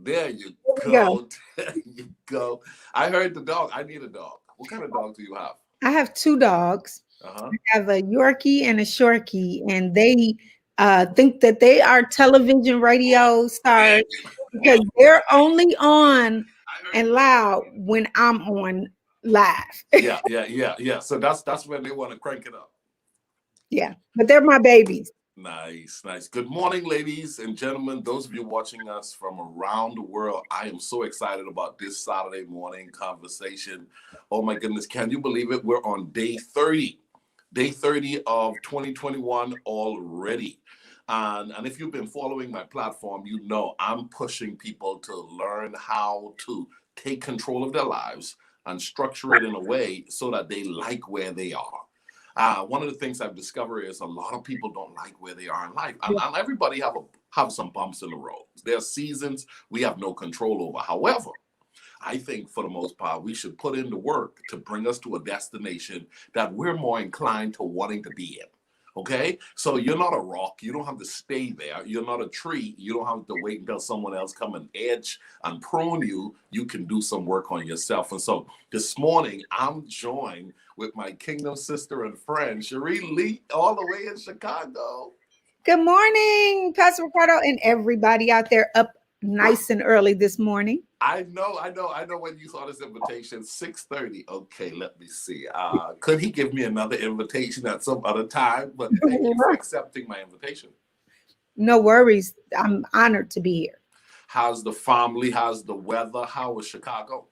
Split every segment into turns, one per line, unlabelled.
There you
There we go.
go. There you go. I heard the dog. I need a dog. What kind of dog do you have?
I have two dogs.
Uh-huh.
I have a Yorkie and a Shorkie, and they think that they are television radio stars because they're only on and loud when I'm on live.
Yeah. So that's when they want to crank it up.
Yeah, but they're my babies.
Nice. Good morning, ladies and gentlemen. Those of you watching us from around the world, I am so excited about this Saturday morning conversation. Oh my goodness, can you believe it? We're on day 30 of 2021 already. And if you've been following my platform, you know I'm pushing people to learn how to take control of their lives and structure it in a way so that they like where they are. One of the things I've discovered is a lot of people don't like where they are in life, and everybody have some bumps in the road. There are seasons we have no control over. However, I think for the most part, we should put in the work to bring us to a destination that we're more inclined to wanting to be in. Okay, so you're not a rock. You don't have to stay there. You're not a tree. You don't have to wait until someone else come and edge and prune you. You can do some work on yourself. And so this morning, I'm joined with my kingdom sister and friend, Sharee Lee, all the way in Chicago.
Good morning, Pastor Ricardo, and everybody out there up nice and early this morning.
I know. When you saw this invitation, 6:30. Okay, let me see. Could he give me another invitation at some other time? But thank you for accepting my invitation.
No worries. I'm honored to be here.
How's the family? How's the weather? How is Chicago?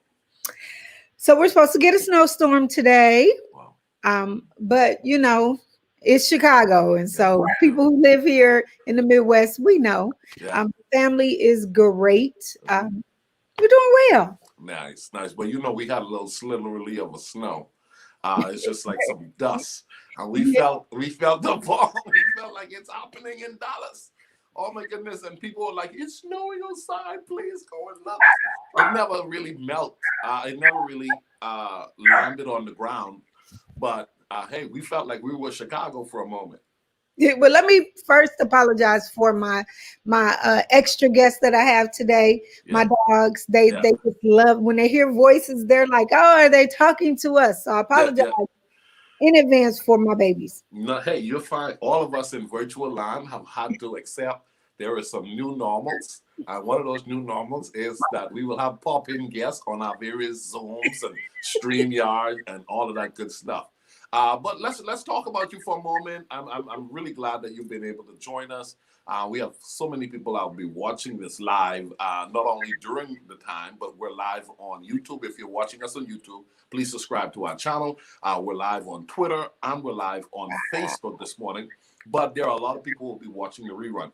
So we're supposed to get a snowstorm today.
Wow.
But you know, it's Chicago. And so people who live here in the Midwest, we know.
Yeah.
Family is great. We're doing well.
Nice. But you know, we had a little slithery of a snow. It's just like some dust. And we felt the ball. We felt like it's happening in Dallas. Oh my goodness. And people were like, it's snowing outside. Please go and look. It never really melted. It never really landed on the ground. But hey, we felt like we were Chicago for a moment.
Yeah, well, let me first apologize for my extra guests that I have today.
Yeah.
My dogs, they just love when they hear voices. They're like, "Oh, are they talking to us?" So I apologize in advance for my babies.
No, hey, you're fine. All of us in virtual land have had to accept there are some new normals. And one of those new normals is that we will have pop-in guests on our various Zooms and StreamYard and all of that good stuff. But let's talk about you for a moment. I'm really glad that you've been able to join us. We have so many people that will be watching this live, not only during the time, but we're live on YouTube. If you're watching us on YouTube, please subscribe to our channel. We're live on Twitter and we're live on Facebook this morning. But there are a lot of people who will be watching the rerun.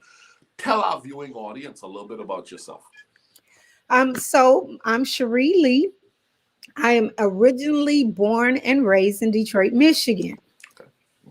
Tell our viewing audience a little bit about yourself.
So I'm Sharee Lee. I am originally born and raised in Detroit, Michigan.
Okay.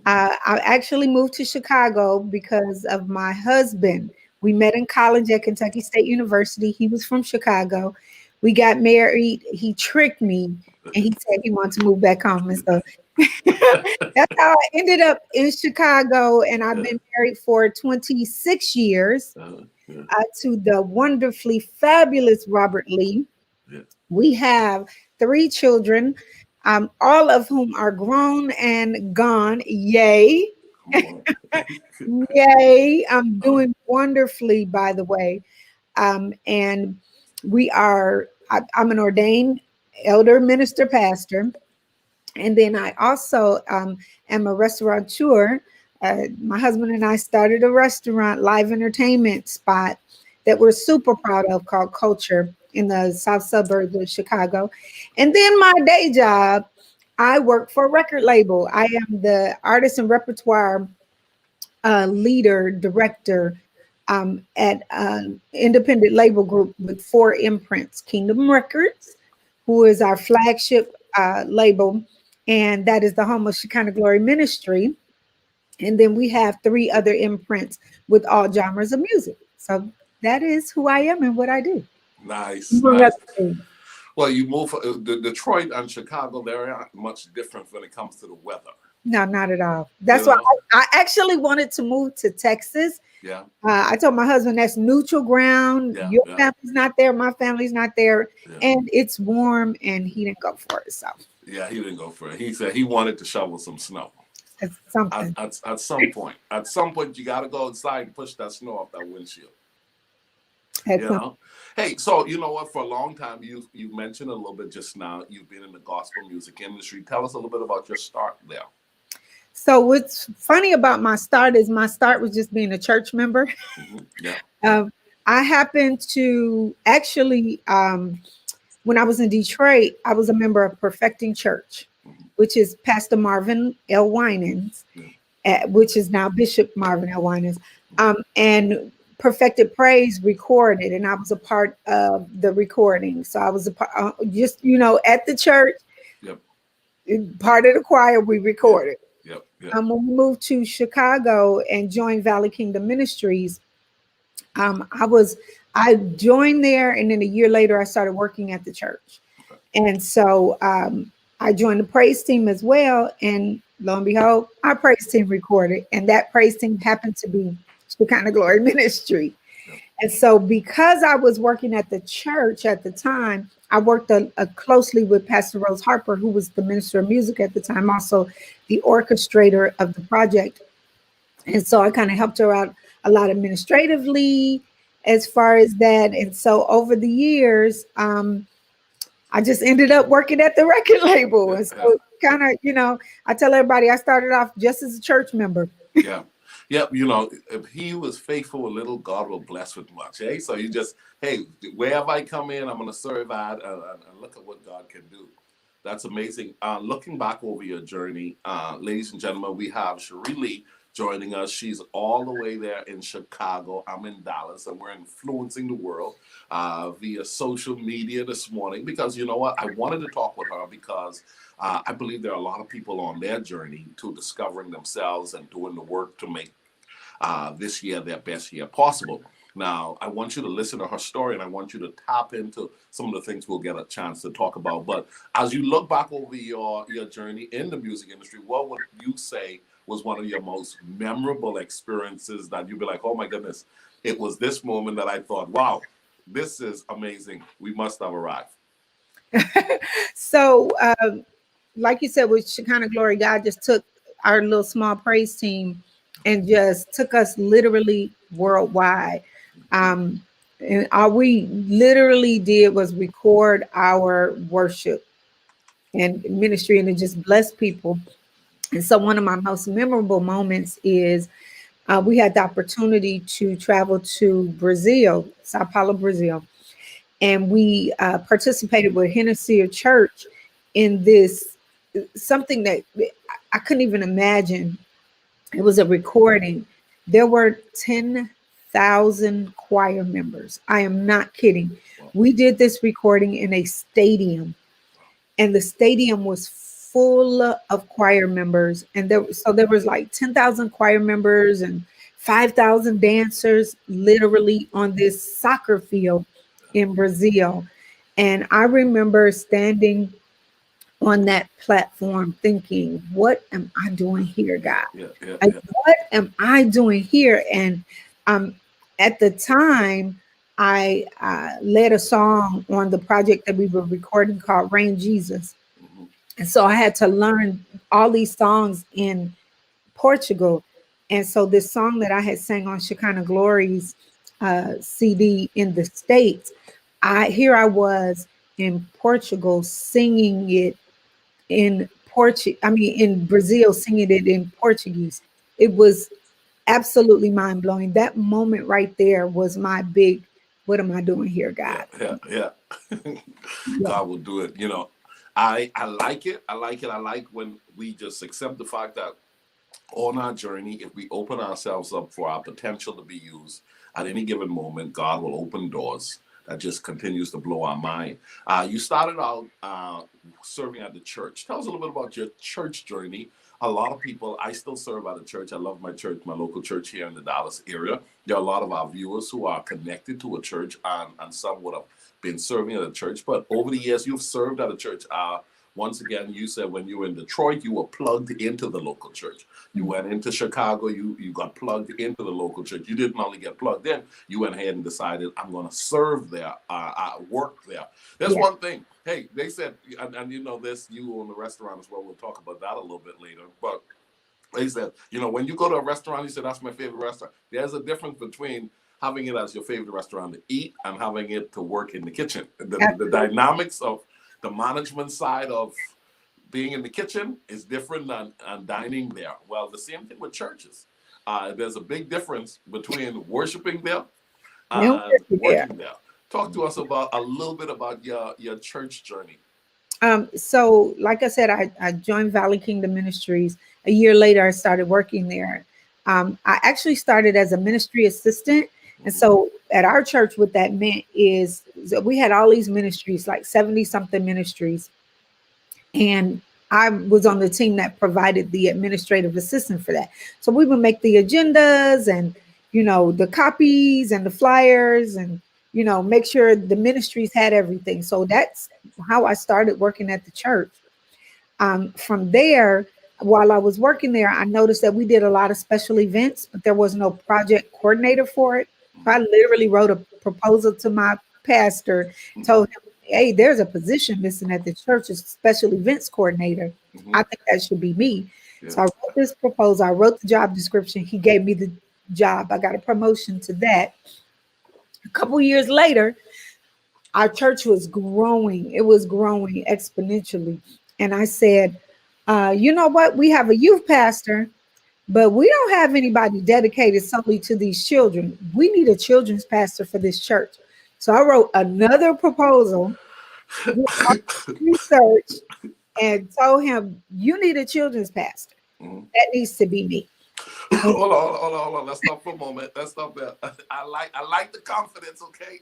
I actually moved to Chicago because of my husband. We met in college at Kentucky State University. He was from Chicago. We got married. He tricked me and he said he wanted to move back home. And so that's how I ended up in Chicago. And I've been married for 26 years to the wonderfully fabulous Robert Lee.
Yeah.
We have 3 children, all of whom are grown and gone. Yay. Yay. I'm doing wonderfully, by the way. And I'm an ordained elder minister pastor. And then I also am a restaurateur. My husband and I started a restaurant, live entertainment spot that we're super proud of called Culture in the south suburbs of Chicago. And then my day job, I work for a record label. I am the artist and repertoire leader, director at an independent label group with 4 imprints. Kingdom Records, who is our flagship label, and that is the home of Shekinah Glory Ministry. And then we have 3 other imprints with all genres of music. So that is who I am and what I do.
Nice. Well, you move Detroit and Chicago, they aren't much different when it comes to the weather.
No, not at all.
You
That's why
know?
I actually wanted to move to Texas.
Yeah,
I told my husband that's neutral ground.
yeah,
Your
yeah,
family's not there, my family's not there,
yeah.
and it's warm. And he didn't go for it, so
Yeah, he didn't go for it. He said he wanted to shovel some snow.
it's something.
At some point, you got to go outside and push that snow off that windshield.
At
You
some,
know, hey, so you know what? For a long time, you mentioned a little bit just now. You've been in the gospel music industry. Tell us a little bit about your start there.
so what's funny about my start was just being a church member.
Yeah,
Um, I happened to actually, when I was in Detroit, I was a member of Perfecting Church,
hmm
which is Pastor Marvin L. Winans,
yeah,
which is now Bishop Marvin L. Winans,
hmm
and Perfected Praise recorded, and I was a part of the recording. So I was a part, just at the church,
yep,
part of the choir. We
yep,
recorded.
yep, yep.
When we moved to Chicago and joined Valley Kingdom Ministries, um, I was I joined there, and then a year later, I started working at the church.
Okay.
And so I joined the praise team as well. And lo and behold, our praise team recorded. And that praise team happened to be the kind of glory ministry.
Yep.
And so because I was working at the church at the time, I worked closely with Pastor Rose Harper, who was the minister of music at the time, also the orchestrator of the project. And so I kind of helped her out a lot administratively as far as that. And so over the years, I just ended up working at the record label.
Yeah,
And
yeah,
so kind of, I tell everybody I started off just as a church member.
yeah, yep. You know, if he was faithful with little, God will bless with much. Hey, so you just, hey, wherever I come in, I'm going to serve at, and look at what God can do. That's amazing. Looking back over your journey, ladies and gentlemen, we have Sharee Lee joining us. She's all the way there in Chicago. I'm in Dallas, and we're influencing the world via social media this morning because you know what? I wanted to talk with her because I believe there are a lot of people on their journey to discovering themselves and doing the work to make this year their best year possible. Now, I want you to listen to her story and I want you to tap into some of the things we'll get a chance to talk about. But as you look back over your journey in the music industry, what would you say was one of your most memorable experiences that you'd be like, oh my goodness, it was this moment that I thought, wow, this is amazing. We must have arrived.
So, like you said, with Shekinah Glory, God just took our little small praise team and just took us literally worldwide. Um, and all we literally did was record our worship and ministry, and it just blessed people. And so, one of my most memorable moments is we had the opportunity to travel to Brazil, Sao Paulo, Brazil, and we participated with Hennessy Church in this something that I couldn't even imagine. It was a recording. There were 10,000 choir members. I am not kidding.
Wow.
We did this recording in a stadium, and the stadium was full of choir members. And there was like 10,000 choir members and 5,000 dancers literally on this soccer field in Brazil. And I remember standing on that platform thinking, what am I doing here,
Yeah,
God?
yeah, yeah,
Like,
yeah.
what am I doing here? And um, at the time, I led a song on the project that we were recording called Rain Jesus.
hmm
And so I had to learn all these songs in Portugal. And so this song that I had sang on Shekinah Glory's CD in the States, I was in Portugal singing it in in Brazil, singing it in Portuguese. It was absolutely mind blowing. That moment right there was my big, what am I doing here,
Yeah,
God?
yeah, yeah.
Yeah.
God will do it. You know, I like it. I like it. I like when we just accept the fact that on our journey, if we open ourselves up for our potential to be used at any given moment, God will open doors that just continues to blow our mind. You started out serving at the church. Tell us a little bit about your church journey. A lot of people, I still serve at a church. I love my church, my local church here in the Dallas area. There are a lot of our viewers who are connected to a church, and some would have been serving at a church. But over the years, you've served at a church. Once again, you said when you were in Detroit, you were plugged into the local church. You went into Chicago, you got plugged into the local church. You didn't only get plugged in, you went ahead and decided, I'm going to serve there, work there. There's one thing. Hey, they said, and you know this, you own the restaurant as well. We'll talk about that a little bit later. But they said, you know, when you go to a restaurant, you said, that's my favorite restaurant. There's a difference between having it as your favorite restaurant to eat and having it to work in the kitchen. The dynamics of the management side of being in the kitchen is different than dining there. Well, the same thing with churches. There's a big difference between worshiping there and working there. Talk to us about a little bit about your church journey.
So like I said, I joined Valley Kingdom Ministries. A year later, I started working there. I actually started as a ministry assistant. And so at our church, what that meant is we had all these ministries, like 70 something ministries. And I was on the team that provided the administrative assistant for that. So we would make the agendas and, you know, the copies and the flyers and, you know, make sure the ministries had everything. So that's how I started working at the church. From there, while I was working there, I noticed that we did a lot of special events, but there was no project coordinator for it. I literally wrote a proposal to my pastor, told him, hey, there's a position missing at the church as special events coordinator. I think that should be me. So I wrote this proposal. I wrote the job description. He gave me the job. I got a promotion to that. A couple years later, our church was growing. It was growing exponentially. And I said, you know what? We have a youth pastor, but we don't have anybody dedicated solely to these children. We need a children's pastor for this church. So I wrote another proposal, research, and told him, you need a children's pastor. That needs to be me.
Hold on. Let's stop for a moment. Let's stop there. I like the confidence, okay?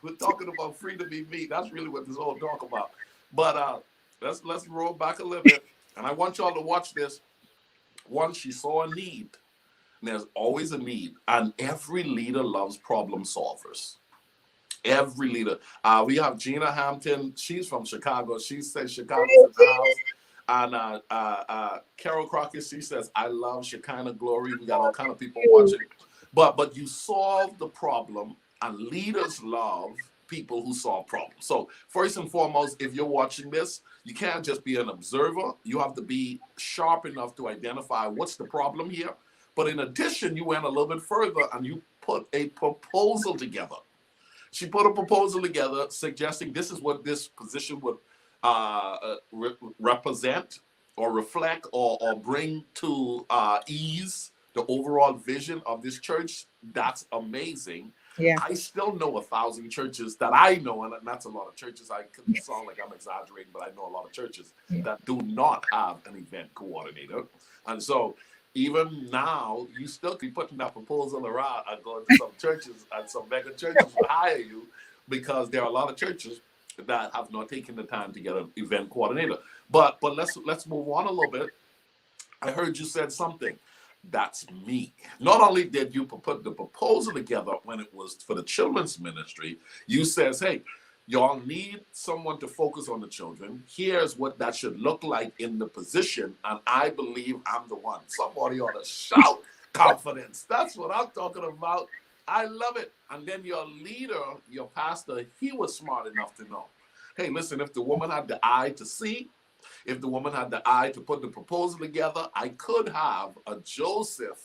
We're talking about free to be me. That's really what this whole talk about. But let's roll back a little bit. And I want y'all to watch this. Once she saw a need, and there's always a need, and every leader loves problem solvers. Every leader. We have Gina Hampton. She's from Chicago. She says Chicago's in the house. And Carol Crockett, she says, I love Shekinah Glory. We got all kind of people watching. But you solve the problem, and leaders love people who solve problems. So first and foremost, if you're watching this, you can't just be an observer. You have to be sharp enough to identify what's the problem here. But in addition, you went a little bit further and you put a proposal together. She put a proposal together suggesting this is what this position would represent or reflect or bring to ease the overall vision of this church. That's amazing.
Yeah.
I still know 1,000 churches that I know, and that's a lot of churches. I could sound like I'm exaggerating, but I know a lot of churches that do not have an event coordinator. And so even now, you still keep putting that proposal around and going to some churches, and some mega churches will hire you because there are a lot of churches that have not taken the time to get an event coordinator. But let's move on a little bit. I heard you said something. That's me. Not only did you put the proposal together when it was for the children's ministry, you says, hey, y'all need someone to focus on the children. Here's what that should look like in the position, and I believe I'm the one. Somebody ought to shout confidence. That's what I'm talking about. I love it. And then your leader, your pastor, he was smart enough to know, hey, listen, if the woman had the eye to see, if the woman had the eye to put the proposal together, I could have a Joseph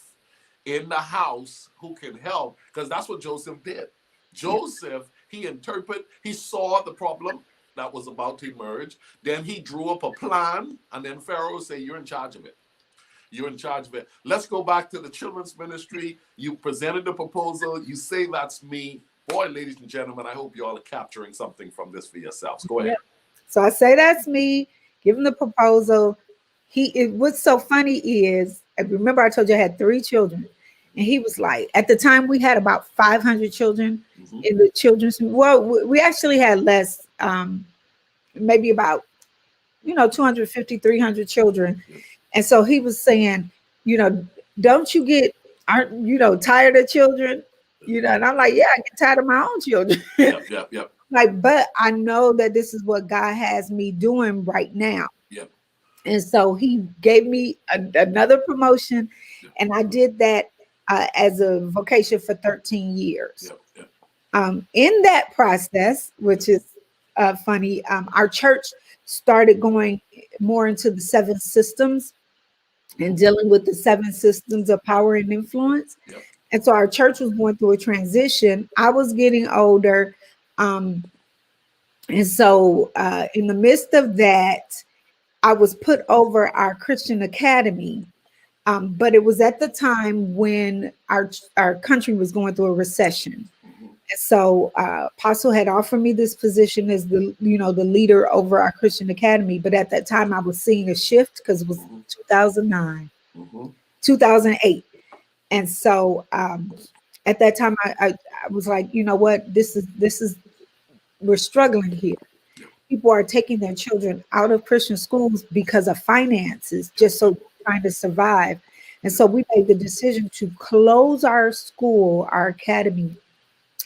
in the house who can help, because that's what Joseph did. Joseph, he saw the problem that was about to emerge. Then he drew up a plan, and then Pharaoh said, you're in charge of it. You're in charge of it. Let's go back to the children's ministry. You presented the proposal. You say that's me. Boy, ladies and gentlemen, I hope you all are capturing something from this for yourselves. Go ahead.
So I say that's me. Give him the proposal. What's so funny is, I remember I told you I had 3 children, and he was like, at the time we had about 500 children in the children's. Well, we actually had less, maybe about, 250, 300 children. And so he was saying, don't you aren't tired of children? And I'm like, yeah, I get tired of my own children.
Yep.
like, but I know that this is what God has me doing right now.
Yep.
And so he gave me another promotion,
Yep.
and I did that as a vocation for 13 years.
Yep. Yep.
In that process, which is funny, our church started going more into the seven systems and dealing with the seven systems of power and influence.
Yep.
And so our church was going through a transition. I was getting older. Um, and so in the midst of that, I was put over our Christian academy. But it was at the time when our country was going through a recession.
Mm-hmm.
And so Apostle had offered me this position as the leader over our Christian academy. But at that time, I was seeing a shift because it was
Mm-hmm.
2009,
Mm-hmm.
2008. And so at that time, I was like, you know what, this is we're struggling here.
Yep.
People are taking their children out of Christian schools because of finances, just so trying to survive. And so we made the decision to close our school, our academy,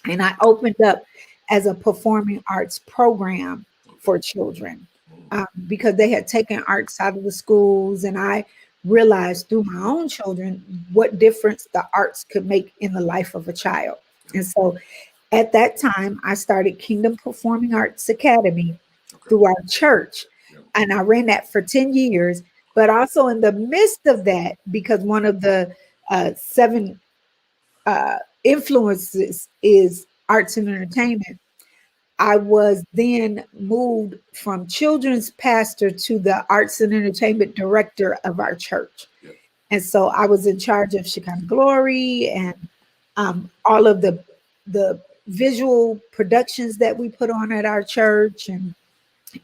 and I opened up as a performing arts program
Okay.
for children
Mm-hmm.
because they had taken arts out of the schools, and I realized through my own children what difference the arts could make in the life of a child. And so at that time, I started Kingdom Performing Arts Academy
Okay.
through our church,
Yep.
and I ran that for 10 years. But also in the midst of that, because one of the seven uh, influences is arts and entertainment, I was then moved from children's pastor to the arts and entertainment director of our church.
Yep.
And so I was in charge of Shekinah Glory and all of the visual productions that we put on at our church, and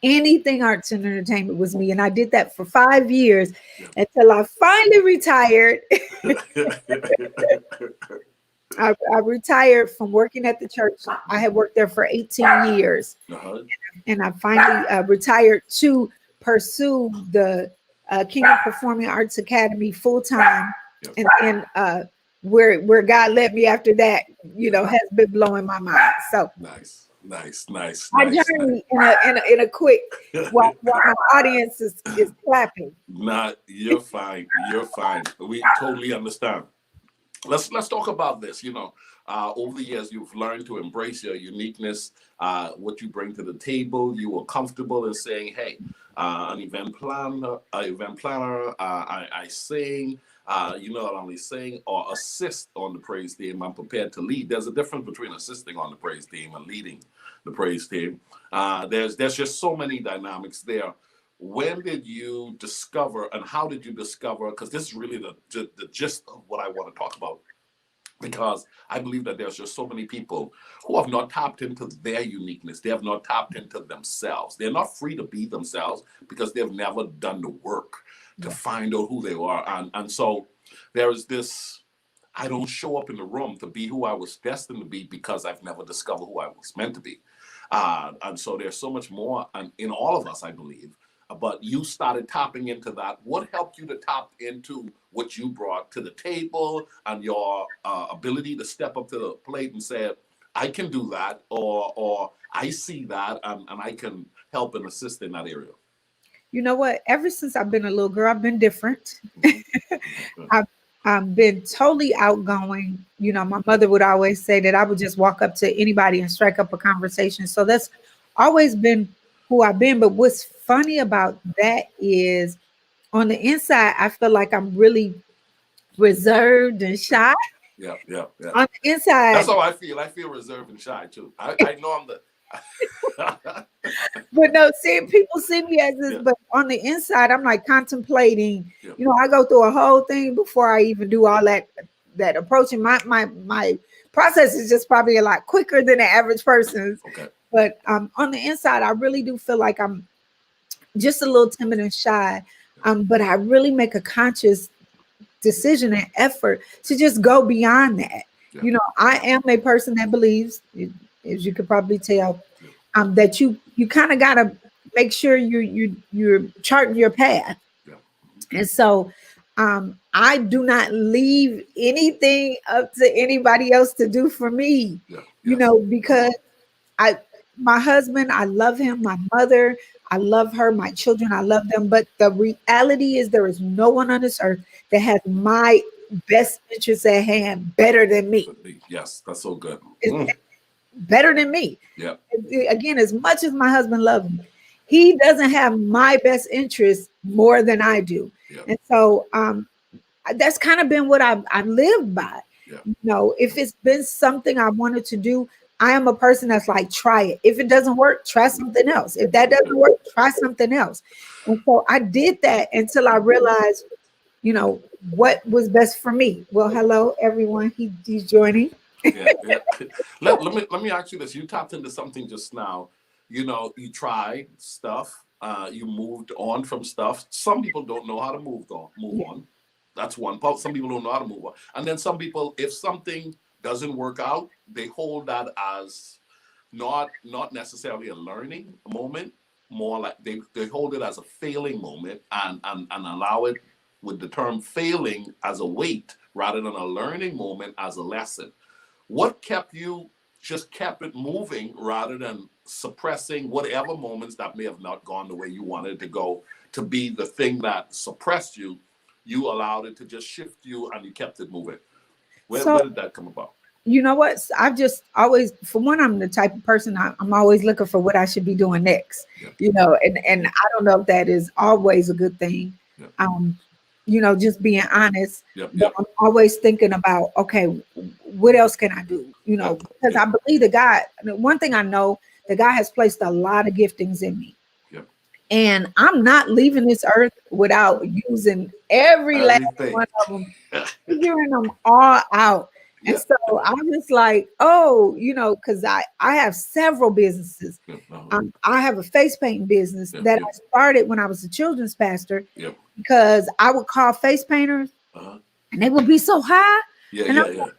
anything arts and entertainment was me. And I did that for 5 years
Yep.
until I finally retired. I retired from working at the church. I had worked there for 18 years,
Uh-huh.
and I finally retired to pursue the Kingdom Performing Arts Academy full time.
Yep.
And then where God led me after that,
Yeah.
has been blowing my mind. So
Nice. Nice. Nice.
my
Nice.
journey in a quick, while my audience is clapping.
Not, you're fine. You're fine. We totally understand. Let's talk about this. Over the years, you've learned to embrace your uniqueness, what you bring to the table. You were comfortable in saying, "Hey, an event planner. I sing. Not only sing or assist on the praise team. I'm prepared to lead." There's a difference between assisting on the praise team and leading the praise team. There's just so many dynamics there. When did you discover, and how did you discover? Because this is really the gist of what I want to talk about. Because I believe that there's just so many people who have not tapped into their uniqueness. They have not tapped into themselves. They're not free to be themselves because they've never done the work to find out who they are. And so there's this, I don't show up in the room to be who I was destined to be because I've never discovered who I was meant to be. And so there's so much more in all of us, I believe. But you started tapping into that. What helped you to tap into what you brought to the table and your ability to step up to the plate and say, I can do that, or I see that, and I can help and assist in that area?
You know what? Ever since I've been a little girl, I've been different.
Mm-hmm.
I've been totally outgoing. My mother would always say that I would just walk up to anybody and strike up a conversation. So that's always been who I've been. But what's funny about that is on the inside, I feel like I'm really reserved and shy.
Yeah, yeah, yeah.
On the inside,
That's how I feel. I feel reserved and shy too. I know I'm the.
but no, people see me as this,
Yeah.
but on the inside, I'm like contemplating.
Yeah.
I go through a whole thing before I even do all that approaching. My process is just probably a lot quicker than the average person's.
Okay.
But on the inside, I really do feel like I'm just a little timid and shy. But I really make a conscious decision and effort to just go beyond that.
Yeah.
I am a person that believes, as you could probably tell, that you kind of got to make sure you're charting your path.
Yeah.
And so I do not leave anything up to anybody else to do for me.
Yeah. Yes.
Because I my husband, I love him. My mother, I love her. My children, I love them. But the reality is, there is no one on this earth that has my best interests at hand better than me.
Yes, that's so good.
It's better than me.
Yeah.
Again, as much as my husband loves me, he doesn't have my best interest more than I do.
Yeah.
And so that's kind of been what I've lived by.
Yeah.
You know, if it's been something I wanted to do, I am a person that's like, try it. If it doesn't work, try something else. If that doesn't work, try something else. And so I did that until I realized, you know, what was best for me. Well, hello, everyone. He's joining.
Yeah, yeah. Let me ask you this. You tapped into something just now. You know, you tried stuff. You moved on from stuff. Some people don't know how to move on. That's one part. Some people don't know how to move on. And then some people, if something doesn't work out, they hold that as not necessarily a learning moment, more like they hold it as a failing moment and allow it with the term failing as a weight rather than a learning moment as a lesson. What kept you just kept it moving rather than suppressing whatever moments that may have not gone the way you wanted it to go to be the thing that suppressed you? You allowed it to just shift you and you kept it moving. Where did that come about?
You know what? I've just always, for one, I'm the type of person, I'm always looking for what I should be doing next.
Yep.
You know, and I don't know if that is always a good thing.
Yep.
You know, just being honest.
Yep.
But I'm always thinking about, okay, what else can I do? You know, because I believe that God, one thing I know, that God has placed a lot of giftings in me.
Yep.
And I'm not leaving this earth without using every last one of them, figuring them all out. And so I was like, oh, you know, because I have several businesses. I have a face painting business that I started when I was a children's pastor because I would call face painters and they would be so high. And I'm like,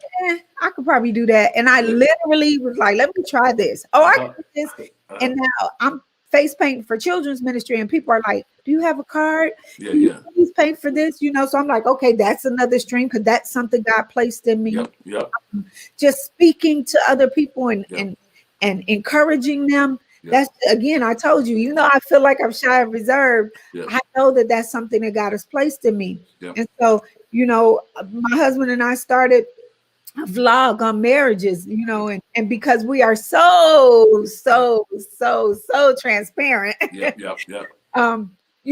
I could probably do that. And I literally was like, let me try this. Oh, I can do this. And now I'm face painting for children's ministry, and people are like, do you have a card? Can you please paint for this? You know, so I'm like, okay, that's another stream because that's something God placed in me. Just speaking to other people and encouraging them. That's, again, I told you, you know, I feel like I'm shy and reserved. I know that that's something that God has placed in me. And so, you know, my husband and I started a vlog on marriages, you know, and because we are so transparent, you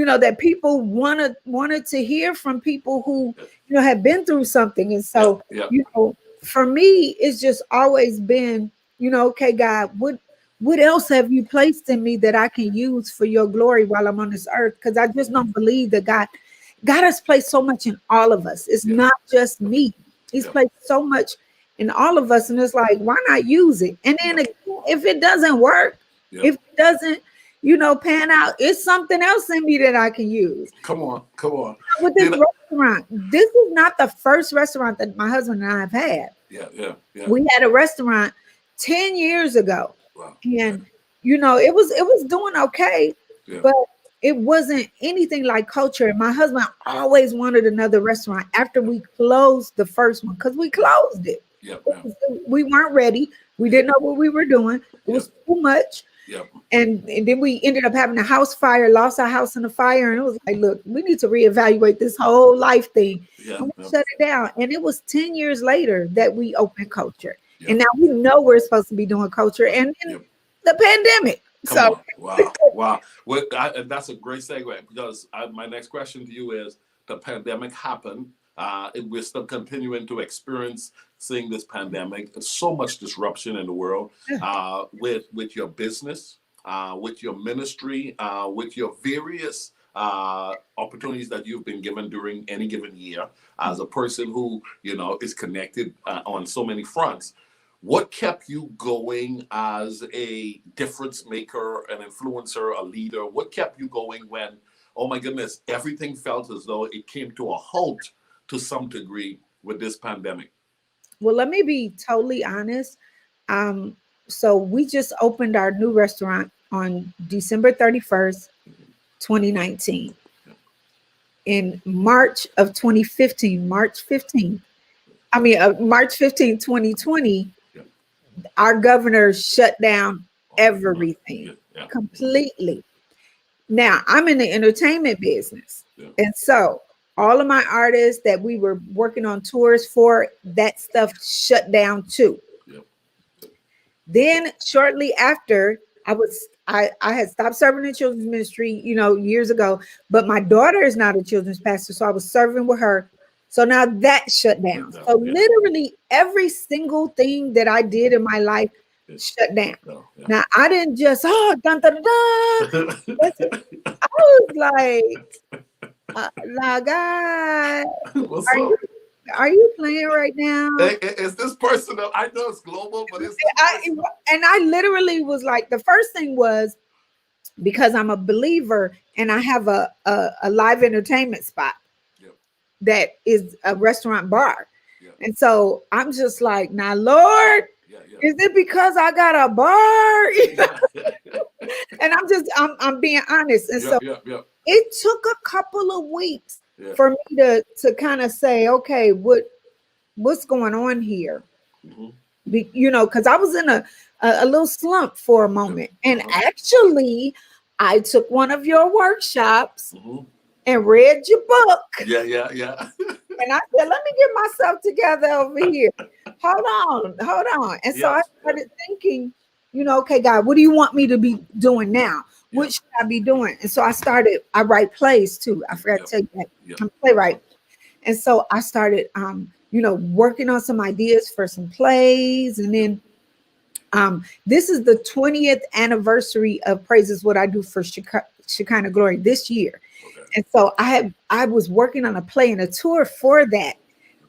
know, that people wanted to hear from people who, you know, have been through something. And so, you know, for me, it's just always been, you know, okay, God, what else have you placed in me that I can use for your glory while I'm on this earth? Because I just don't believe that God has placed so much in all of us. It's not just me. He's placed so much in all of us. And it's like, why not use it? And then again, if it doesn't work, if it doesn't, you know, pan out, it's something else in me that I can use.
Come on.
With this restaurant, this is not the first restaurant that my husband and I have had. We had a restaurant 10 years ago.
Wow.
And, you know, it was doing okay, but it wasn't anything like culture. And my husband always wanted another restaurant after we closed the first one, because we closed it. We weren't ready. We didn't know what we were doing. It was too much. And then we ended up having a house fire, lost our house in a fire. And it was like, look, we need to reevaluate this whole life thing. And we shut it down. And it was 10 years later that we opened Culture. And now we know we're supposed to be doing Culture and the pandemic.
Wow. Well, that's a great segue, because my next question to you is, the pandemic happened. We're still continuing to experience seeing this pandemic. There's so much disruption in the world with your business, with your ministry, with your various opportunities that you've been given during any given year as a person who, you know, is connected on so many fronts. What kept you going as a difference maker, an influencer, a leader? What kept you going when, oh my goodness, everything felt as though it came to a halt to some degree with this pandemic?
Well, let me be totally honest. So we just opened our new restaurant on December 31st, 2019. In March of 2015, March 15th, 2020, our governor shut down everything
Yeah, yeah,
completely. Now I'm in the entertainment business.
yeah,
And so all of my artists that we were working on tours for, that stuff shut down too.
yeah,
Then shortly after, I had stopped serving in children's ministry, years ago, but my daughter is not a children's pastor, so I was serving with her. So now that shut
yeah,
down.
yeah,
So
yeah,
literally every single thing that I did in my life
yeah,
shut down.
yeah, yeah.
Now I didn't just dun, dun, dun, dun. I was like, God,
What's
are
up?
you are you playing right now?
Is this personal? I know it's global, but is this
I
personal?
and I literally was like, the first thing was, because I'm a believer and I have a live entertainment spot
Yep,
that is a restaurant bar.
yep,
And so I'm just like, now, Lord,
yeah, yeah,
is it because I got a bar?
yeah, yeah,
And I'm being honest. And
yeah,
so
yeah, yeah,
it took a couple of weeks
yeah.
for me to kind of say, okay, what's going on here?
Mm-hmm.
Because I was in a little slump for a
Yep.
moment. And
Uh-huh.
actually, I took one of your workshops
Mm-hmm.
and read your book.
Yeah, yeah, yeah.
And I said, let me get myself together over here. Hold on, hold on. And so
Yeah,
I
yeah,
started thinking, okay, God, what do you want me to be doing now?
yeah,
What should I be doing? And so I write plays too. I forgot
yeah,
to tell you that.
yeah.
I'm a playwright. And so I started, working on some ideas for some plays. And then this is the 20th anniversary of Praise is What I Do for Shekinah Glory this year.
Okay,
And so I was working on a play and a tour for that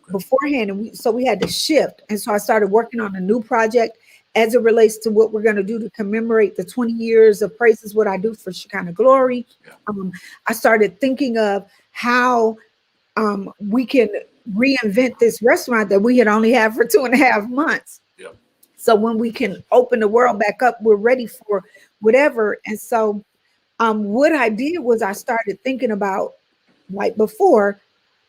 okay.
beforehand. And so we had to shift. And so I started working on a new project as it relates to what we're going to do to commemorate the 20 years of Praise is What I Do for Shekinah Glory.
Yeah,
I started thinking of how we can reinvent this restaurant that we had only had for 2.5 months.
yeah,
So when we can open the world back up, we're ready for whatever. And so what I did was I started thinking about, like before,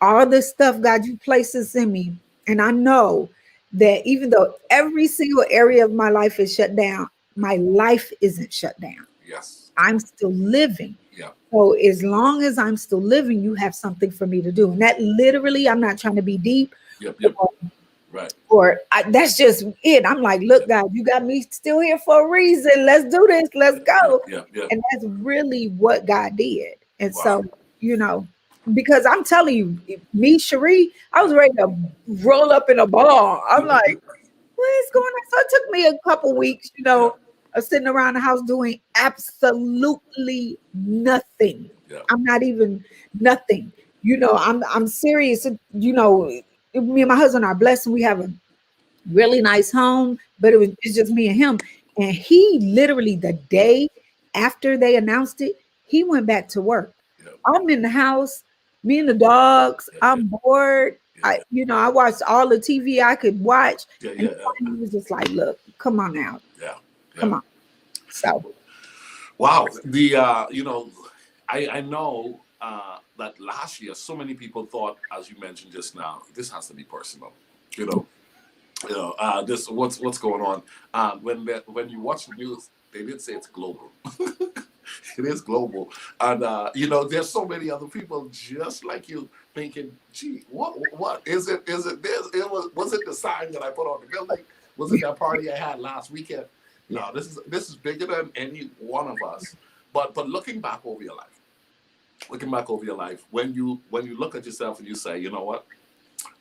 all this stuff God you places in me. And I know that even though every single area of my life is shut down, my life isn't shut down.
yes.
I'm still living.
Yeah,
So as long as I'm still living, you have something for me to do. And that literally, I'm not trying to be deep,
yep, yep. Right.
that's just it. I'm like, look, God, you got me still here for a reason. Let's do this. Let's
Yeah,
go.
yeah, yeah.
And that's really what God did. And
Wow.
so, you know, because I'm telling you, me, Sharee, I was ready to roll up in a ball. I'm like, what is going on? So it took me a couple weeks,
Yeah,
of sitting around the house doing absolutely nothing.
yeah,
I'm not even nothing. I'm serious. Me and my husband are blessed and we have a really nice home, but it's just me and him. And he literally, the day after they announced it, he went back to work.
yeah,
I'm in the house, me and the dogs.
yeah, yeah,
I'm bored.
yeah,
I watched all the TV I could watch,
yeah,
and
yeah, yeah,
he was just like, "Look, come on now,
yeah, yeah.
come on." So
Wow. I know that last year so many people thought, as you mentioned just now, this has to be personal. You know, this what's going on. When you watch the news, they did say it's global. It is global, and there's so many other people just like you thinking, "Gee, what is it? Is it this? Was it the sign that I put on the building? Was it that party I had last weekend?"
yeah,
No, this is bigger than any one of us. But looking back over your life, when you look at yourself and you say, you know what,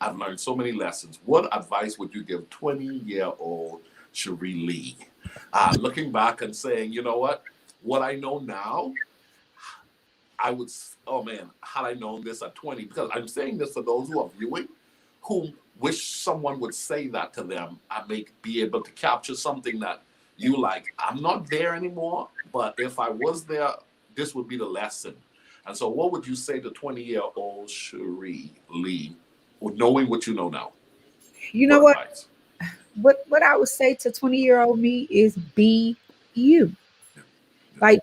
I've learned so many lessons. What advice would you give 20-year-old Sharee Lee? Looking back and saying, you know what I know now, I would, oh man, had I known this at 20, because I'm saying this for those who are viewing, who wish someone would say that to them and be able to capture something that you like. I'm not there anymore, but if I was there, this would be the lesson. And so, what would you say to 20-year-old Sharee Lee, knowing what you know now?
you know
What
what?
advice?
What I would say to 20-year-old me is be you.
Yeah, yeah,
Like,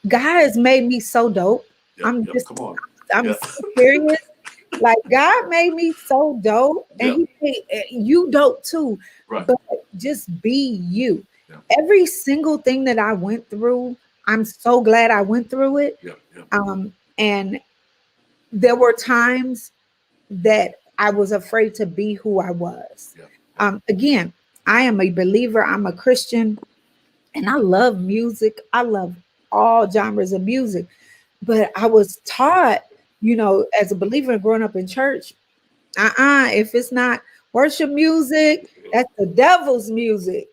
God has made me so dope.
yep,
I'm
yep.
just
Come on.
I'm
Yeah,
so serious. Like, God made me so dope, and
yeah.
He made you dope too.
Right.
But just be you.
Yeah.
Every single thing that I went through, I'm so glad I went through it.
Yeah. Yeah.
And there were times that I was afraid to be who I was.
Yeah. Yeah.
Again, I am a believer, I'm a Christian, and I love music. I love all genres of music. But I was taught, as a believer growing up in church, if it's not worship music, that's the devil's music,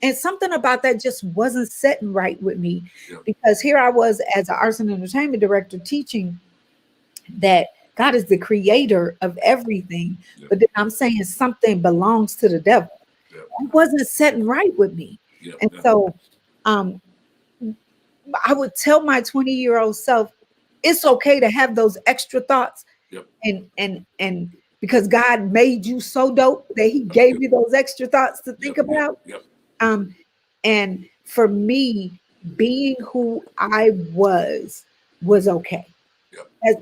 And something about that just wasn't setting right with me,
Yeah.
because here I was as an arts and entertainment director teaching that God is the creator of everything.
Yeah.
But then I'm saying something belongs to the devil.
Yeah.
It wasn't setting right with me.
Yeah.
And
Yeah.
so um, I would tell my 20-year-old self, it's okay to have those extra thoughts.
Yep.
And because God made you so dope that he gave you those extra thoughts to think about.
Yep.
And for me, being who I was okay.
Yep.
As,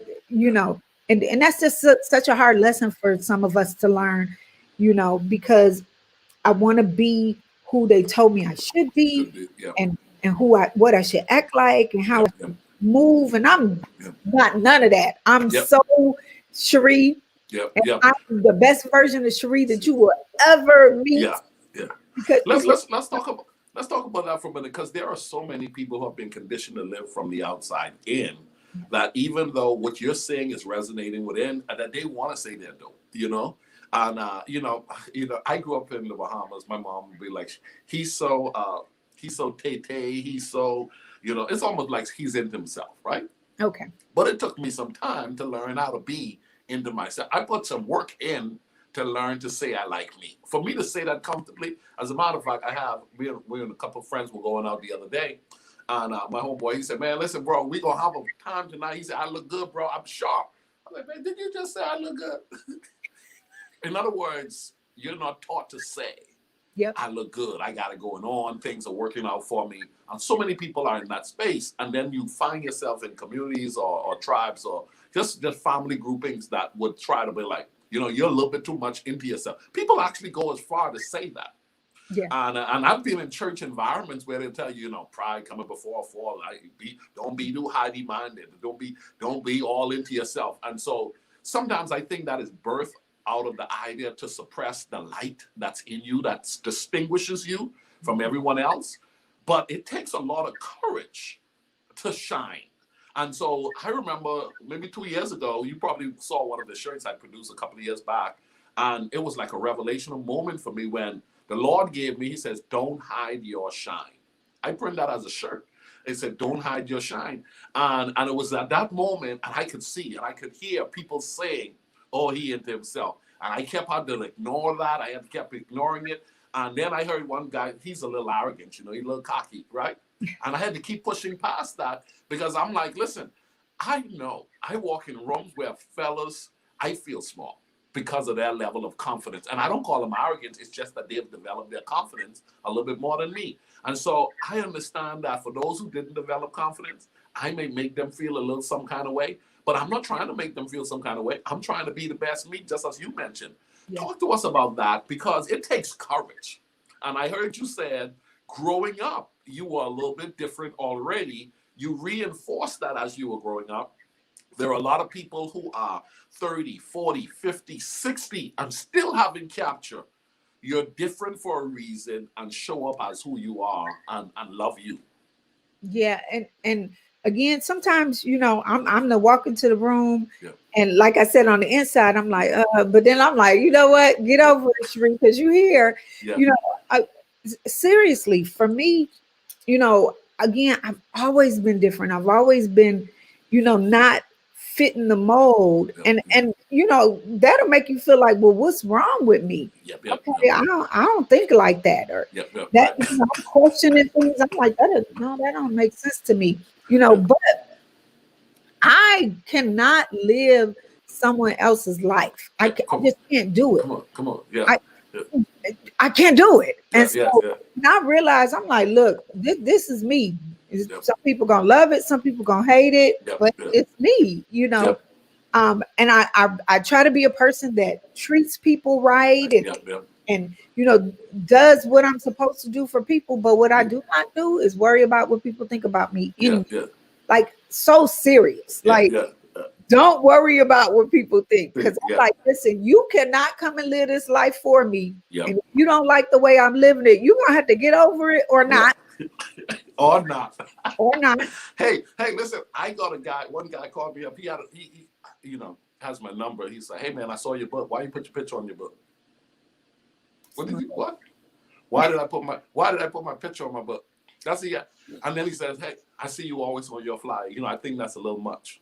and that's just such a hard lesson for some of us to learn, because I want to be who they told me I should be,
Should be. Yep.
and what I should act like and how
Yep.
I should move. And I'm
Yep.
not none of that. I'm
Yep.
so Sharee,
Yep.
and
Yep.
I'm the best version of Sharee that you will ever meet.
Yeah. Yeah.
Because
Let's talk about that for a minute, because there are so many people who have been conditioned to live from the outside in, that even though what you're saying is resonating within, that they want to say they're dope, And I grew up in the Bahamas. My mom would be like, he's so tay-tay, he's so, it's almost like he's into himself, right?
okay.
But it took me some time to learn how to be into myself. I put some work in to learn to say I like me. For me to say that comfortably, as a matter of fact, we and a couple of friends were going out the other day, and my homeboy, he said, man, listen, bro, we gonna have a time tonight. He said, I look good, bro, I'm sharp. I'm like, man, did you just say I look good? In other words, you're not taught to say,
Yep.
I look good, I got it going on, things are working out for me. And so many people are in that space. And then you find yourself in communities or tribes or just family groupings that would try to be like, you're a little bit too much into yourself. People actually go as far to say that.
Yeah.
And I've been in church environments where they tell you, pride coming before a fall. Don't be too highly minded. Don't be all into yourself. And so sometimes I think that is birth out of the idea to suppress the light that's in you, that distinguishes you from everyone else. But it takes a lot of courage to shine. And so I remember maybe 2 years ago, you probably saw one of the shirts I produced a couple of years back. And it was like a revelational moment for me when the Lord gave me, he says, don't hide your shine. I print that as a shirt. It said, don't hide your shine. And it was at that moment, and I could see and I could hear people saying, oh, he into himself. And I had to ignore that. I kept ignoring it. And then I heard one guy, he's a little arrogant, he's a little cocky, right? And I had to keep pushing past that, because I'm like, listen, I know I walk in rooms where fellas, I feel small because of their level of confidence. And I don't call them arrogant. It's just that they've developed their confidence a little bit more than me. And so I understand that for those who didn't develop confidence, I may make them feel a little some kind of way. But I'm not trying to make them feel some kind of way. I'm trying to be the best me, just as you mentioned. Yeah. Talk to us about that, because it takes courage. And I heard you said, growing up, you were a little bit different already. You reinforced that as you were growing up. There are a lot of people who are 30, 40, 50, 60 and still haven't captured. You're different for a reason, and show up as who you are and love you.
Yeah. And again, sometimes, I'm the walk into the room,
yeah.
And like I said, on the inside, I'm like, but then I'm like, you know what? Get over it, Sharee, because you here.
Yeah.
Seriously, for me, again, I've always been different. I've always been, not fitting the mold.
Yeah.
And that'll make you feel like, well, what's wrong with me? Okay, I don't think like that. Or that I'm questioning things. I'm like, that don't make sense to me. But I cannot live someone else's life. I just can't do it.
Come on. Yeah.
I can't do it.
Yeah,
and so I realized, I'm like, look, this is me. Some people gonna love it, some people gonna hate it, but it's me, And I try to be a person that treats people right, and does what I'm supposed to do for people. But what I do not do is worry about what people think about me.
Yeah,
In
yeah,
like so serious.
yeah,
Like,
yeah,
don't worry about what people think. Because I'm
yeah,
like, listen, you cannot come and live this life for me.
yeah,
And if you don't like the way I'm living it, you're gonna have to get over it or
yeah.
not.
Or not.
Or not.
Hey, listen, I got one guy called me up. He had has my number. He said, "Hey man, I saw your book. Why you put your picture on your book?" What? Why did I put my picture on my book? That's it. And then he says, "Hey, I see you always on your flyer. I think that's a little much."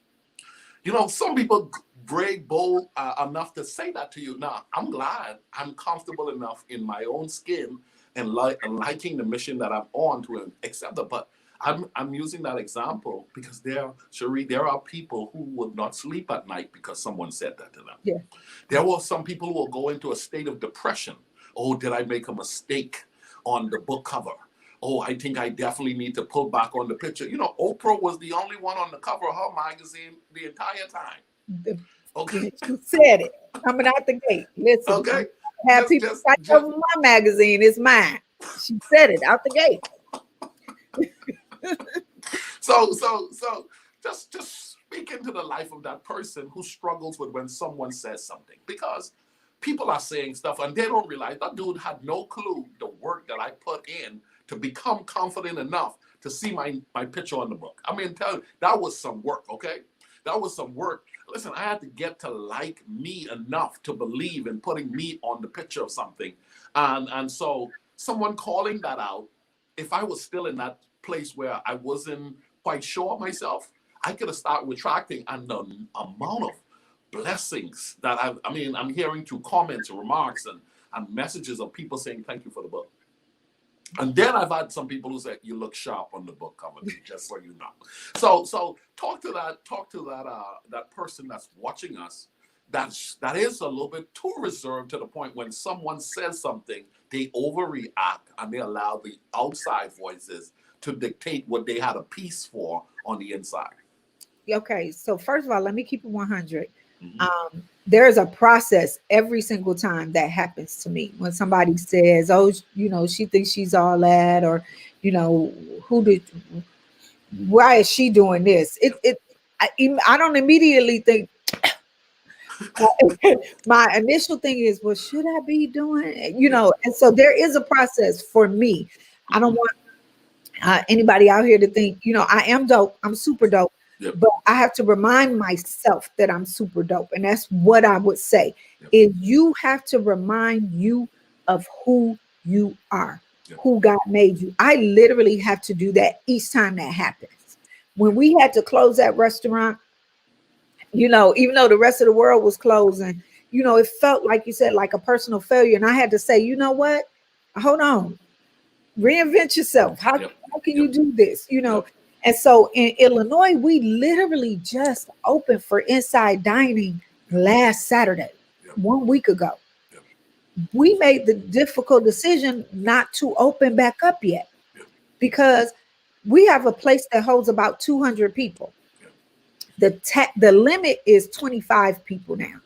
Some people brave, bold enough to say that to you. Now, I'm glad I'm comfortable enough in my own skin and liking the mission that I'm on to accept it. But I'm using that example because Sharee, there are people who would not sleep at night because someone said that to them.
Yeah.
There were some people who will go into a state of depression. Oh, did I make a mistake on the book cover? Oh, I think I definitely need to pull back on the picture. Oprah was the only one on the cover of her magazine the entire time. Okay.
She said it coming out the gate. Listen,
Okay.
have people fight over my magazine. It's mine. She said it out the gate.
So just speak into the life of that person who struggles with when someone says something, because people are saying stuff and they don't realize that dude had no clue the work that I put in to become confident enough to see my picture on the book. I mean, that was some work, okay? That was some work. Listen, I had to get to like me enough to believe in putting me on the picture of something. And so someone calling that out, if I was still in that place where I wasn't quite sure of myself, I could have started retracting. And the amount of blessings that I'm hearing through comments, remarks, and messages of people saying thank you for the book. And then I've had some people who say you look sharp on the book cover, just so you know. So talk to that person that's watching us. That is a little bit too reserved to the point when someone says something, they overreact and they allow the outside voices to dictate what they had a piece for on the inside.
Okay, so first of all, let me keep it 100.
Mm-hmm.
There is a process every single time that happens to me when somebody says, "Oh, she thinks she's all that," or, why is she doing this? I don't immediately think. My initial thing is, well, should I be doing it? And so there is a process for me. I don't want anybody out here to think, I am dope. I'm super dope.
Yep.
But I have to remind myself that I'm super dope. And that's what I would say.
Yep.
Is you have to remind you of who you are,
Yep.
who God made you. I literally have to do that each time that happens. When we had to close that restaurant, even though the rest of the world was closing, it felt like you said, like a personal failure. And I had to say, you know what? Hold on. Reinvent yourself. How can you do this? And so in Illinois, we literally just opened for inside dining last Saturday, 1 week ago. We made the difficult decision not to open back up yet because we have a place that holds about 200 people. The limit is 25 people now.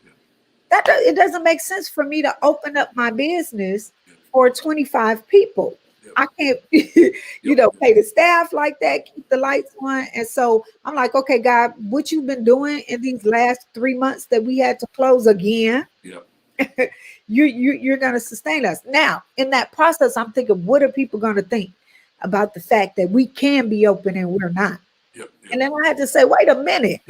It doesn't make sense for me to open up my business for 25 people. I can't, pay the staff like that, keep the lights on. And so I'm like, okay, God, what you've been doing in these last 3 months that we had to close again, you're going to sustain us. Now, in that process, I'm thinking, what are people going to think about the fact that we can be open and we're not? And then I had to say, wait a minute.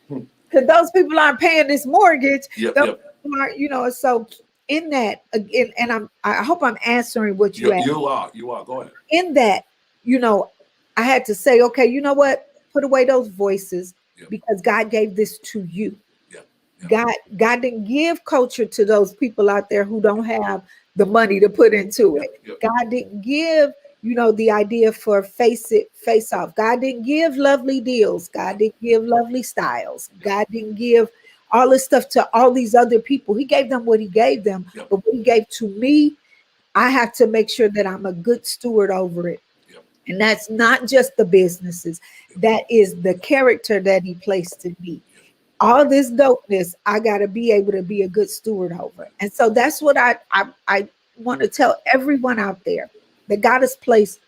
Because those people aren't paying this mortgage. Aren't, so in that, again, and I hope I'm answering what you asked.
You are. Go ahead.
In that, I had to say, okay, you know what? Put away those voices because God gave this to you. God didn't give culture to those people out there who don't have the money to put into it. God didn't give, the idea for face it, face off. God didn't give lovely deals. God didn't give lovely styles. God didn't give all this stuff to all these other people. He gave them what he gave them. But what he gave to me, I have to make sure that I'm a good steward over it. And that's not just the businesses. That is the character that he placed in me. all this dopeness, I got to be able to be a good steward over. And so that's what I want to tell everyone out there that God has placed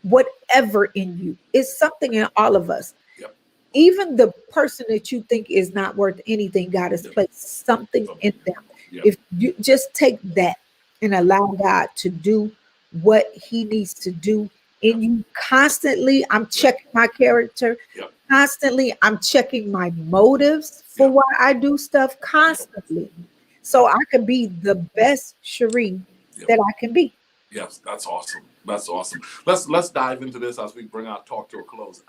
whatever in you. It's something in all of us.
Yep.
Even the person that you think is not worth anything, God has
Yep.
placed something in them.
Yep.
If you just take that and allow God to do what he needs to do in you constantly, I'm checking my character.
Yep.
Constantly, I'm checking my motives for
Yep.
why I do stuff constantly. So I can be the best Sharee
Yep.
that I can be.
Yes, that's awesome. That's awesome. Let's dive into this as we bring our talk to a close.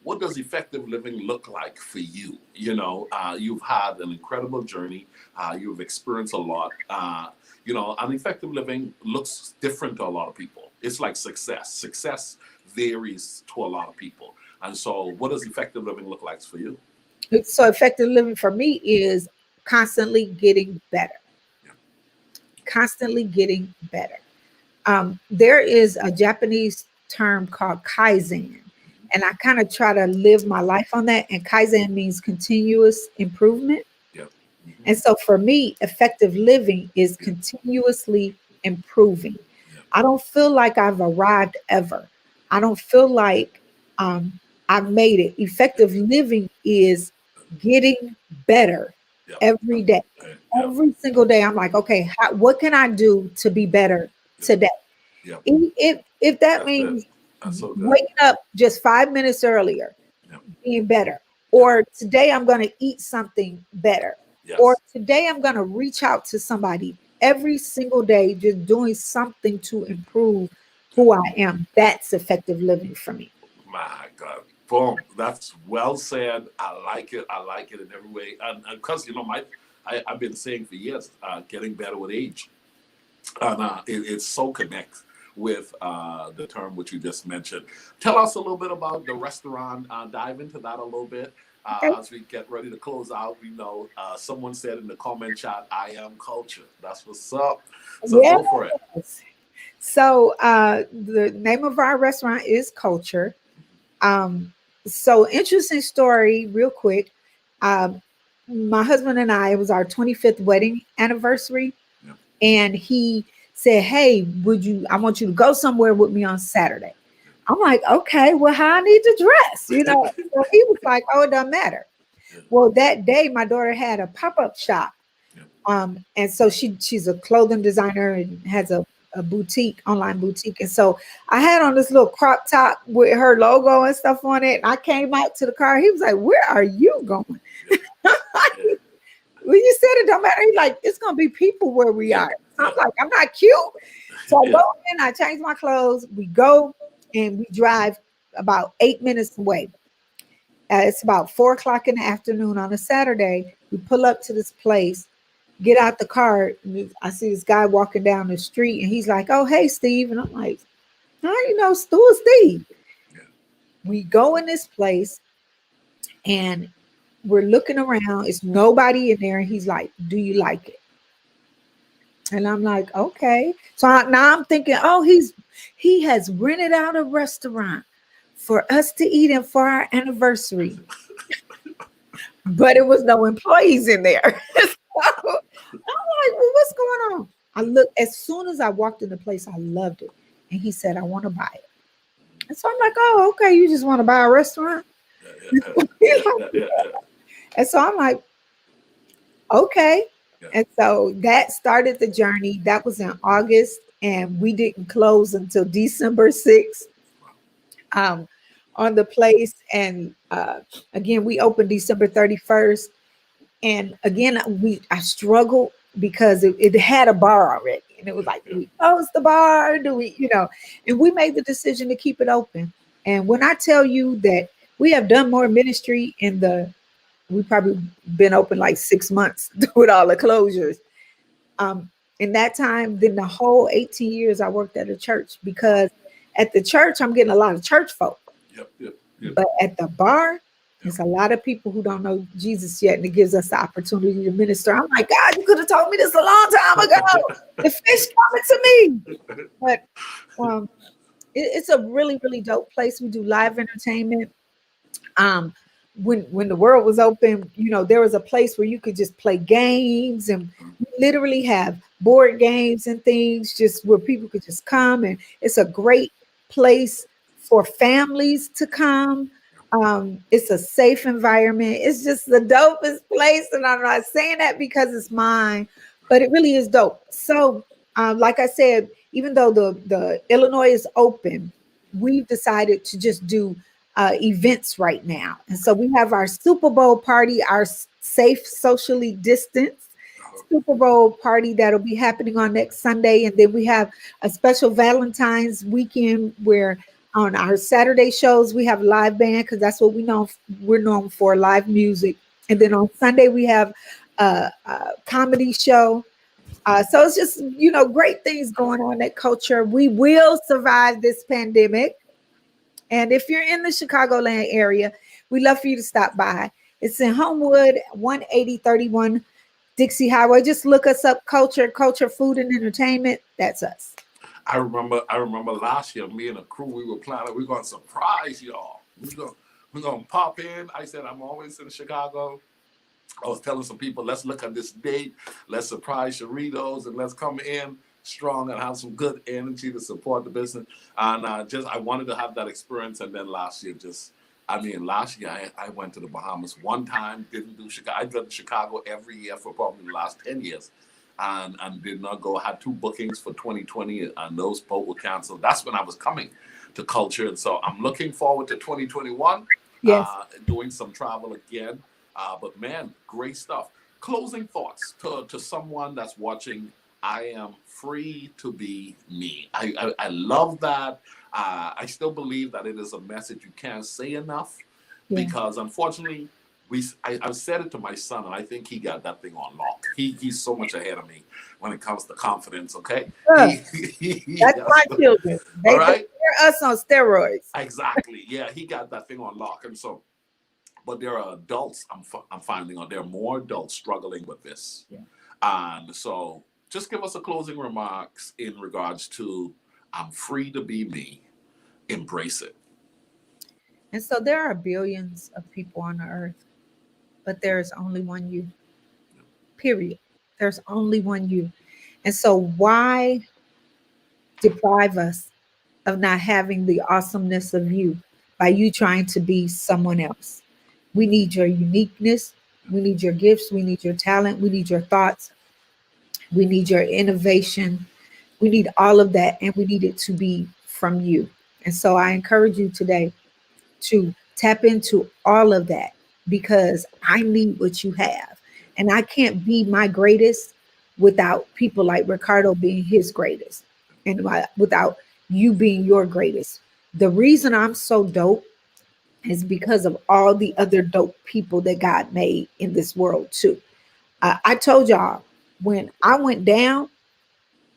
What does effective living look like for you? You've had an incredible journey. You've experienced a lot. And effective living looks different to a lot of people. It's like success. Success varies to a lot of people. And so, what does effective living look like for you?
So effective living for me is constantly getting better.
Yeah.
Constantly getting better. There is a Japanese term called kaizen, and I kind of try to live my life on that. And kaizen means continuous improvement.
Yeah.
And so for me, effective living is continuously improving.
Yeah.
I don't feel like I've arrived ever. I don't feel like I've made it. Effective living is getting better
Yeah.
every day.
Yeah.
Every single day, I'm like, okay, what can I do to be better today?
Yeah.
If that
That's good.
means
That's so good.
waking up just 5 minutes earlier,
Yeah.
being better, or today I'm going to eat something better, or
Yes.
today I'm going to reach out to somebody every single day, just doing something to improve who I am. That's effective living for me.
My God. Boom. That's well said. I like it. I like it in every way. And because, I've been saying for years, getting better with age. And it's so connect with the term which you just mentioned. Tell us a little bit about the restaurant. Dive into that a little bit.
Okay.
As we get ready to close out, someone said in the comment chat, I am culture. That's what's up. So
Yes.
go for it.
So the name of our restaurant is Culture. So interesting story, real quick. Um, my husband and I, it was our 25th wedding anniversary,
Yeah.
and he said, "Hey, I want you to go somewhere with me on Saturday." I'm like, "Okay, well, how I need to dress?" So he was like, "Oh, it doesn't matter."
Yeah.
Well, that day, my daughter had a pop-up shop. And so she's a clothing designer and has a boutique, online boutique. And so I had on this little crop top with her logo and stuff on it. And I came out to the car. He was like, "Where are you going?"
Yeah. Yeah.
When you said it don't matter, he's like, "It's gonna be people where we
Yeah.
are." So
Yeah.
I'm like, "I'm not cute." So I
Yeah.
go in, I change my clothes, we go and we drive about 8 minutes away. It's about 4 o'clock in the afternoon on a Saturday. We pull up to this place, get out the car. And I see this guy walking down the street, and he's like, "Oh, hey, Steve." And I'm like, "How you know Stu is Steve?"
Yeah.
We go in this place, and we're looking around. It's nobody in there. And he's like, "Do you like it?" And I'm like, "Okay." So now I'm thinking, "Oh, he has rented out a restaurant for us to eat in for our anniversary." But it was no employees in there. So I'm like, "Well, what's going on?" I looked, as soon as I walked in the place, I loved it. And he said, "I want to buy it." And so I'm like, "Oh, okay, you just want to buy a restaurant?"
Yeah. Yeah. Yeah. Yeah. Yeah.
And so I'm like, "Okay."
Yeah.
And so that started the journey. That was in August, and we didn't close until December 6th. Um, on the place. And again, we opened December 31st. And again, I struggled because it had a bar already. And it was like, do we close the bar? Do we, and we made the decision to keep it open. And when I tell you that we have done more ministry we probably been open like 6 months with all the closures. In that time, then the whole 18 years I worked at a church, because at the church, I'm getting a lot of church folk.
Yep. Yep. Yep.
But at the bar, there's a lot of people who don't know Jesus yet, and it gives us the opportunity to minister. I'm like, "God, you could have told me this a long time ago. The fish coming to me." But it's a really, really dope place. We do live entertainment. when the world was open, there was a place where you could just play games, and we literally have board games and things just where people could just come, and it's a great place for families to come. It's a safe environment. It's just the dopest place, and I'm not saying that because it's mine, but it really is dope. So, like I said, even though the Illinois is open, we've decided to just do events right now. And so we have our Super Bowl party, our safe, socially distanced Super Bowl party that'll be happening on next Sunday. And then we have a special Valentine's weekend where on our Saturday shows we have live band because that's what we're known for, live music. And then on Sunday we have a comedy show. So it's just, great things going on at Culture. We will survive this pandemic. And if you're in the Chicagoland area, we'd love for you to stop by. It's in Homewood, 18031 Dixie Highway. Just look us up, Culture Food and Entertainment. That's us.
I remember last year, me and the crew, we were planning, we're going to surprise y'all. We're going to pop in. I said, I'm always in Chicago. I was telling some people, let's look at this date. Let's surprise Sharee and let's come in strong and have some good energy to support the business. And I wanted to have that experience. And then last year, I went to the Bahamas one time, didn't do Chicago. I've done Chicago every year for probably the last 10 years and did not go. Had 2 bookings for 2020 and those both were canceled. That's when I was coming to Culture. And so I'm looking forward to 2021,
Yes.
doing some travel again. But man, great stuff. Closing thoughts to someone that's watching. I am free to be me. I love that. I still believe that it is a message you can't say enough because unfortunately, I've said it to my son, and I think he got that thing on lock. He's so much ahead of me when it comes to confidence. Okay,
that's my children. They compare us on steroids.
Exactly. Yeah, he got that thing on lock, and so. But there are adults, I'm finding out there are more adults struggling with this.
Yeah.
And so just give us a closing remarks in regards to I'm free to be me. Embrace it.
And so there are billions of people on the earth, but there is only one you. Period. There's only one you. And so why deprive us of not having the awesomeness of you by you trying to be someone else? We need your uniqueness. We need your gifts. We need your talent. We need your thoughts. We need your innovation. We need all of that. And we need it to be from you. And so I encourage you today to tap into all of that because I need what you have. And I can't be my greatest without people like Ricardo being his greatest and without you being your greatest. The reason I'm so dope is because of all the other dope people that God made in this world too. I told y'all when I went down,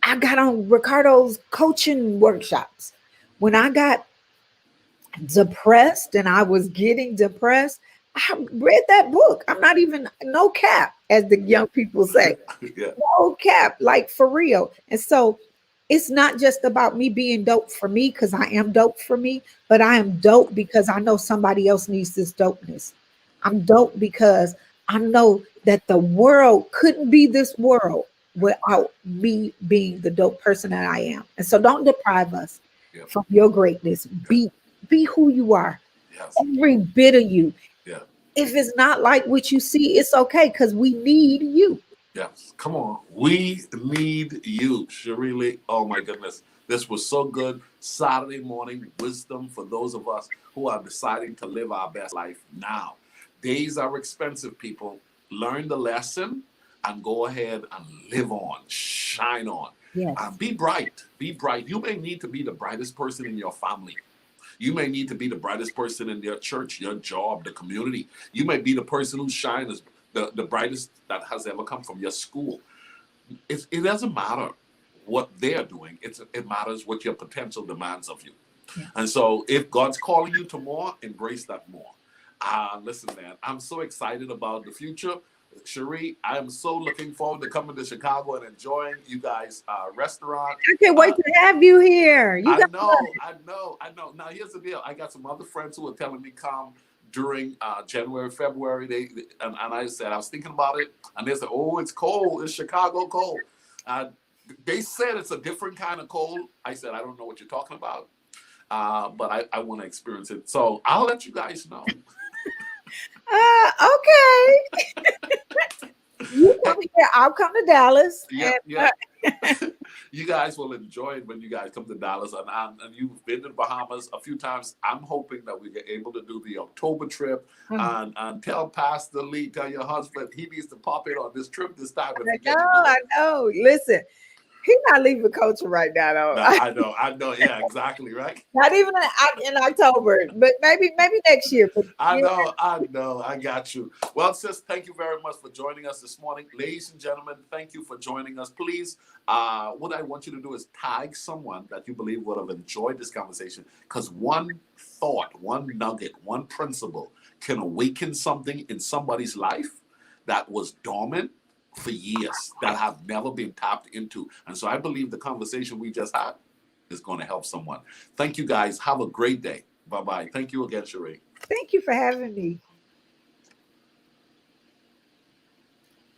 I got on Ricardo's coaching workshops. When I got depressed and I was getting depressed, I read that book. I'm not even no cap, as the young people say.
Yeah.
No cap, like for real. And so it's not just about me being dope for me because I am dope for me, but I am dope because I know somebody else needs this dopeness. I'm dope because I know that the world couldn't be this world without me being the dope person that I am. And so don't deprive us from your greatness. Be who you are.
Yes.
Every bit of you.
Yeah.
If it's not like what you see, it's okay because we need you.
Yes, come on. We need you, Sharee Lee. Oh my goodness. This was so good. Saturday morning wisdom for those of us who are deciding to live our best life now. Days are expensive, people. Learn the lesson and go ahead and live on, shine on.
Yes.
Be bright. Be bright. You may need to be the brightest person in your family. You may need to be the brightest person in your church, your job, the community. You may be the person who shines the brightest that has ever come from your school. It doesn't matter what they're doing. It matters what your potential demands of you. Yeah. And so if God's calling you to more, embrace that more. Listen, man, I'm so excited about the future. Sharee, I am so looking forward to coming to Chicago and enjoying you guys' restaurant.
I can't wait to have you here.
I know. Now, here's the deal. I got some other friends who are telling me come during January, February. And I said, I was thinking about it, and they said, oh, it's cold. It's Chicago cold. They said it's a different kind of cold. I said, I don't know what you're talking about, but I want to experience it. So I'll let you guys know.
Okay. You come here, I'll come to Dallas.
Yeah, yeah. You guys will enjoy it when you guys come to Dallas, and you've been to the Bahamas a few times. I'm hoping that we get able to do the October trip, and tell Pastor Lee, tell your husband he needs to pop in on this trip this time.
I know. Listen, he's not leaving coaching right now, though.
No, I know. Yeah, exactly, right.
Not even in October, but maybe next year. But
I know. I got you. Well, sis, thank you very much for joining us this morning. Ladies and gentlemen, thank you for joining us. Please, what I want you to do is tag someone that you believe would have enjoyed this conversation, because one thought, one nugget, one principle can awaken something in somebody's life that was dormant for years, that have never been tapped into. And so I believe the conversation we just had is going to help someone. Thank you, guys. Have a great day. Bye-bye. Thank you again, Sharee.
thank you for having me.